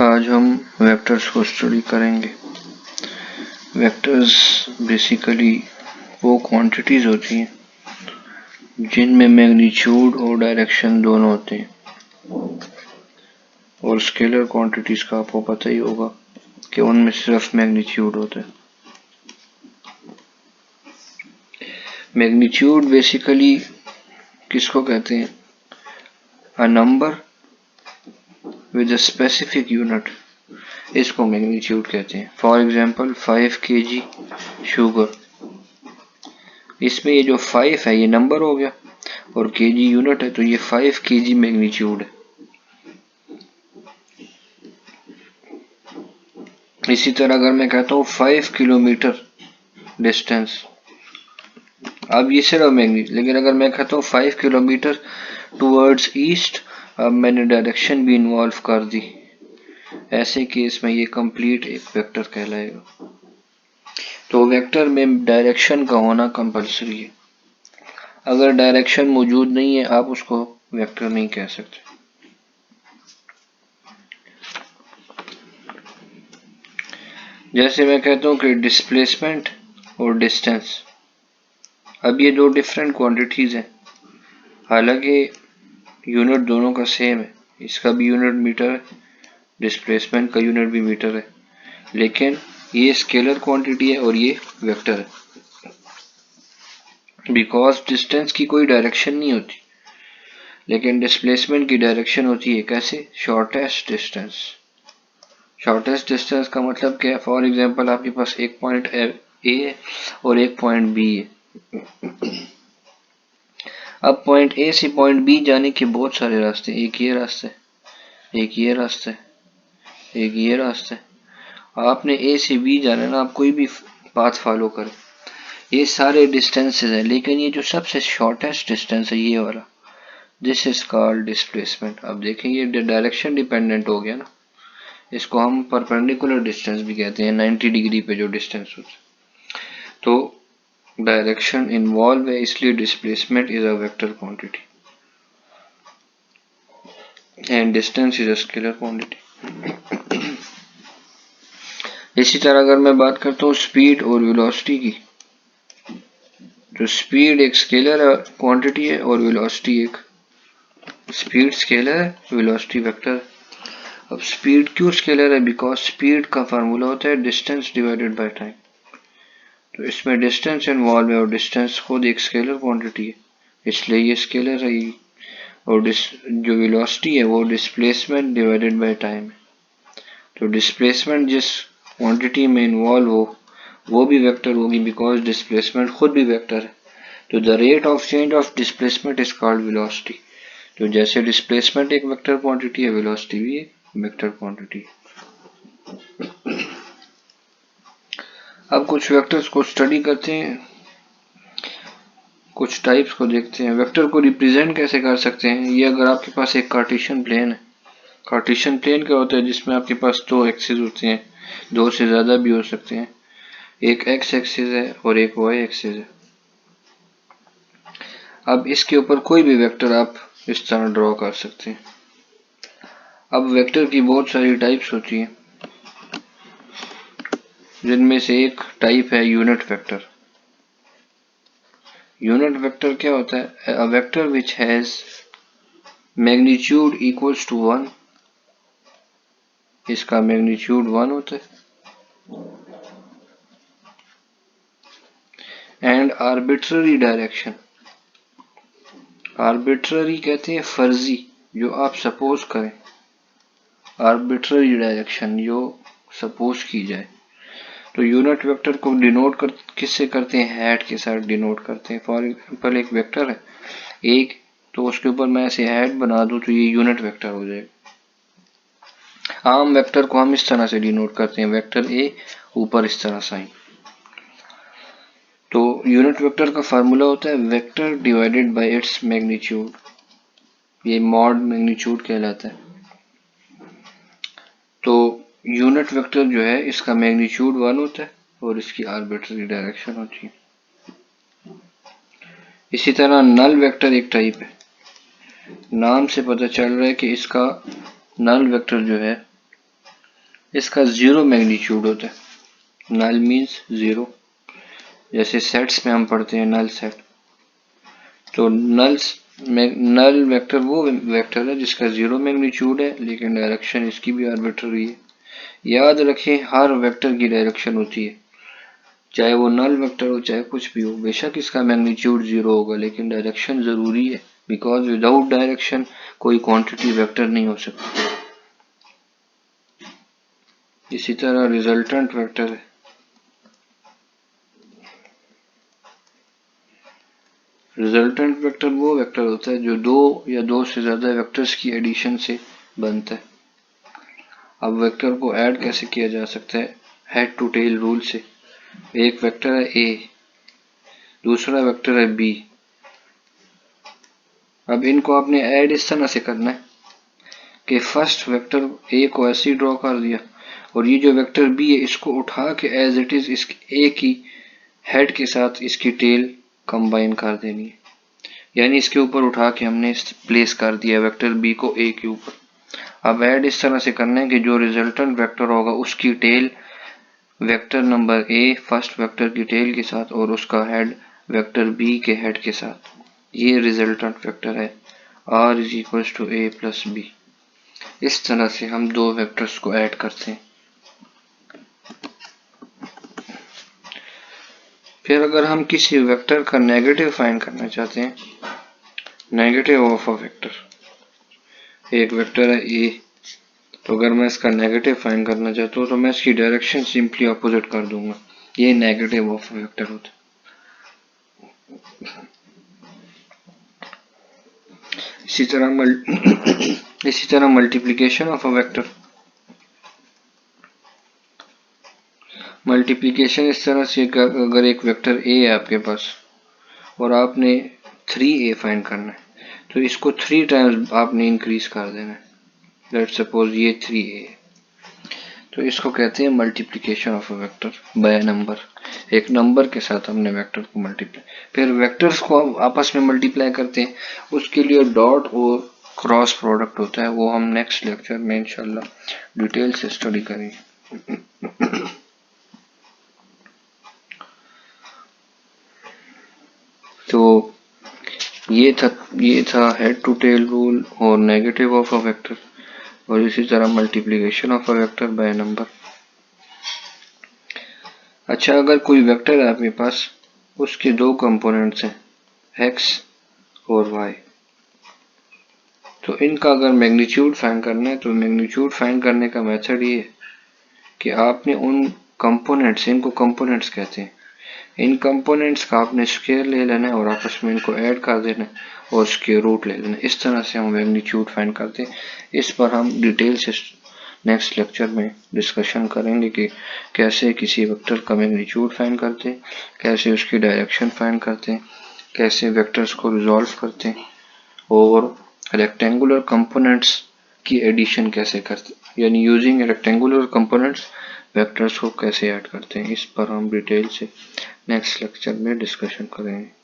आज हम वेक्टर्स को स्टडी करेंगे। वेक्टर्स बेसिकली वो क्वांटिटीज होती हैं जिनमें मैग्नीट्यूड और डायरेक्शन दोनों होते हैं, और स्केलर क्वांटिटीज का आपको पता ही होगा कि उनमें सिर्फ मैग्नीट्यूड होता है। मैग्नीट्यूड बेसिकली किसको कहते हैं? A number with a specific unit, इसको मैग्नीट्यूड कहते हैं। फॉर एग्जांपल 5 kg शुगर, इसमें ये जो 5 है ये नंबर हो गया और kg यूनिट है, तो ये 5 kg मैग्नीट्यूड है। इसी तरह अगर मैं कहता हूँ 5 किलोमीटर डिस्टेंस, अब ये सिर्फ मैग्नीट्यूड, लेकिन अगर मैं कहता हूँ 5 किलोमीटर टुवर्ड्स ईस्ट, अब मैंने डायरेक्शन भी इन्वॉल्व कर दी, ऐसे केस में ये कंप्लीट एक वेक्टर कहलाएगा। तो वेक्टर में डायरेक्शन का होना कंपलसरी है। अगर डायरेक्शन मौजूद नहीं है आप उसको वेक्टर नहीं कह सकते। जैसे मैं कहता हूँ कि डिस्प्लेसमेंट और डिस्टेंस, अब ये दो डिफरेंट क्वांटिटीज हैं, हालांकि यूनिट दोनों का सेम है, इसका भी यूनिट मीटर है, डिस्प्लेसमेंट का यूनिट भी मीटर है, लेकिन ये स्केलर क्वांटिटी है और ये वेक्टर है। बिकॉज डिस्टेंस की कोई डायरेक्शन नहीं होती, लेकिन डिस्प्लेसमेंट की डायरेक्शन होती है। कैसे? Shortest distance. शॉर्टेस्ट डिस्टेंस का मतलब क्या है? फॉर एग्जांपल आपके पास एक पॉइंट ए है और एक पॉइंट बी है। अब पॉइंट ए से पॉइंट बी जाने के बहुत सारे रास्ते, एक ये रास्ते, एक ये रास्ते, एक ये रास्ते। आपने ए से बी जाना है ना, आप कोई भी पाथ फॉलो करें, ये सारे डिस्टेंसेस हैं, लेकिन ये जो सबसे शॉर्टेस्ट डिस्टेंस है ये वाला, दिस इज कॉल्ड डिस्प्लेसमेंट। अब देखें ये डायरेक्शन डिपेंडेंट हो गया ना, इसको हम परपेंडिकुलर डिस्टेंस भी कहते हैं, 90 डिग्री पे जो डिस्टेंस होता है। तो डायरेक्शन इन्वॉल्व है, इसलिए displacement is a vector quantity and distance is a scalar quantity. इसी तरह अगर मैं बात करता हूँ स्पीड और वेलोसिटी की, तो स्पीड एक स्केलर क्वांटिटी है और वेलोसिटी एक, स्पीड स्केलर है, वेलोसिटी वेक्टर है। अब स्पीड क्यों स्केलर है? बिकॉज स्पीड का फार्मूला होता है डिस्टेंस डिवाइडेड बाय टाइम, तो इसमें डिस्टेंस इन्वॉल्व है और डिस्टेंस खुद एक स्केलर क्वांटिटी है, इसलिए ये स्केलर रहेगी। और जो वेलोसिटी है वो डिस्प्लेसमेंट डिवाइडेड बाय टाइम है, तो डिस्प्लेसमेंट जिस क्वांटिटी में इन्वॉल्व हो वो भी वेक्टर होगी, बिकॉज डिस्प्लेसमेंट खुद भी वेक्टर है। तो the rate of change of displacement is called velocity. तो जैसे डिस्प्लेसमेंट एक वेक्टर क्वांटिटी है, वेलोसिटी भी एक वेक्टर क्वांटिटी। अब कुछ वेक्टर्स को स्टडी करते हैं, कुछ टाइप्स को देखते हैं। वेक्टर को रिप्रेजेंट कैसे कर सकते हैं? ये अगर आपके पास एक कार्टेशियन प्लेन है, कार्टेशियन प्लेन क्या होता है? जिसमें आपके पास दो एक्सिस होते हैं, दो से ज्यादा भी हो सकते हैं, एक एक्स एक्सिस है और एक वाई एक्सिस है। अब इसके ऊपर कोई भी वेक्टर आप इस तरह ड्रॉ कर सकते हैं। अब वेक्टर की बहुत सारी टाइप्स होती हैं, जिनमें से एक टाइप है यूनिट वेक्टर। यूनिट वेक्टर क्या होता है? A vector which has magnitude equals to 1, इसका मैग्नीट्यूड 1 होता है, एंड आर्बिट्ररी डायरेक्शन, आर्बिट्ररी कहते हैं फर्जी, जो आप सपोज करें, आर्बिट्ररी डायरेक्शन जो सपोज की जाए। तो यूनिट वेक्टर को डिनोट किससे करते हैं? हैट के साथ डिनोट करते हैं। फॉर एग्जाम्पल एक वेक्टर है एक, तो उसके ऊपर मैं ऐसे हैट बना दूं तो ये यूनिट वेक्टर हो जाएगा। आम वेक्टर को हम इस तरह से डिनोट करते हैं, वेक्टर ए ऊपर इस तरह साइन। तो यूनिट वेक्टर का फार्मूला होता है vector divided by its magnitude, ये मॉड मैग्नीट्यूड कहलाता है। तो यूनिट वेक्टर जो है इसका मैग्नीट्यूड 1 होता है और इसकी आर्बिट्ररी डायरेक्शन होती है। इसी तरह नल वेक्टर एक टाइप है, नाम से पता चल रहा है कि इसका नल वेक्टर जो है इसका जीरो मैग्नीट्यूड होता है। नल मीन्स जीरो, जैसे सेट्स में हम पढ़ते हैं नल सेट। तो नल वेक्टर वो वेक्टर है जिसका जीरो मैग्नीट्यूड है लेकिन डायरेक्शन इसकी भी आर्बिट्ररी है। याद रखें हर वेक्टर की डायरेक्शन होती है, चाहे वो नल वेक्टर हो चाहे कुछ भी हो, बेशक इसका मैग्नीट्यूड जीरो होगा लेकिन डायरेक्शन जरूरी है, बिकॉज विदाउट डायरेक्शन कोई क्वांटिटी वेक्टर नहीं हो सकती। इसी तरह रिजल्टेंट वेक्टर है। रिजल्टेंट वेक्टर वो वेक्टर होता है जो दो या दो से ज्यादा वेक्टर्स की एडिशन से बनता है। अब वेक्टर को ऐड कैसे किया जा सकता है? हेड टू टेल रूल से। एक वेक्टर है ए, दूसरा वेक्टर है बी। अब इनको आपने ऐड इस तरह से करना है कि फर्स्ट वेक्टर ए को ऐसे ही ड्रॉ कर दिया और ये जो वेक्टर बी है इसको उठा के एज इट इज इस ए की हेड के साथ इसकी टेल कंबाइन कर देनी है, यानी इसके ऊपर उठा के हमने प्लेस कर दिया वेक्टर बी को ए के ऊपर। अब ऐड इस तरह से करना है कि जो रिजल्टेंट वेक्टर होगा उसकी tail vector number A first vector की टेल के साथ और उसका हेड वेक्टर बी के हेड के साथ। ये रिजल्टेंट वेक्टर है r is equal to A plus B. इस तरह से हम दो वेक्टर्स को ऐड करते हैं। फिर अगर हम किसी वेक्टर का नेगेटिव फाइंड करना चाहते हैं, नेगेटिव ऑफ अ वेक्टर, एक वेक्टर है ए, तो अगर मैं इसका नेगेटिव फाइंड करना चाहता हूँ तो मैं इसकी डायरेक्शन सिंपली अपोजिट कर दूंगा। ये नेगेटिव ऑफ वेक्टर होता है। इसी तरह multiplication of a vector. Multiplication इस तरह से अगर एक वेक्टर ए है आपके पास और आपने 3a फाइंड करना है तो इसको 3 टाइम्स आपने इंक्रीज कर देना है। लेट्स सपोज ये 3a है, तो इसको कहते हैं multiplication of a vector by number. एक नंबर के साथ हमने वेक्टर को मल्टीप्लाई, फिर वेक्टर्स को आपस में मल्टीप्लाई करते हैं, उसके लिए डॉट और क्रॉस प्रोडक्ट होता है, वो हम नेक्स्ट लेक्चर में इंशाल्लाह डिटेल से स्टडी करेंगे। तो ये था हेड टू टेल रूल और नेगेटिव ऑफ अ वेक्टर, और इसी तरह multiplication of a vector by number. अच्छा, अगर कोई वेक्टर है आपके पास, उसके दो कंपोनेंट्स हैं x और y, तो इनका अगर मैग्नीट्यूड फाइंड करना है तो मैग्नीट्यूड फाइंड करने का मेथड ये है कि आपने उन कंपोनेंट्स, इनको कंपोनेंट्स कहते हैं, इन कंपोनेंट्स का आपने स्क्वायर ले लेना है और आपस में इनको ऐड कर देना है और स्क्वायर रूट ले लेना है। इस तरह से हम मैग्नीट्यूड फाइंड करते हैं। इस पर हम डिटेल से नेक्स्ट लेक्चर में डिस्कशन करेंगे कि कैसे किसी वेक्टर का मैग्नीट्यूड फाइंड करते हैं, कैसे उसकी डायरेक्शन फाइंड करते हैं, कैसे वेक्टर्स को रिजॉल्व करते हैं और रेक्टेंगुलर कंपोनेंट्स की एडिशन कैसे करते हैं, यानी यूजिंग रेक्टेंगुलर कंपोनेंट्स वेक्टर्स को कैसे ऐड करते हैं। इस पर हम डिटेल से नेक्स्ट लेक्चर में डिस्कशन करेंगे।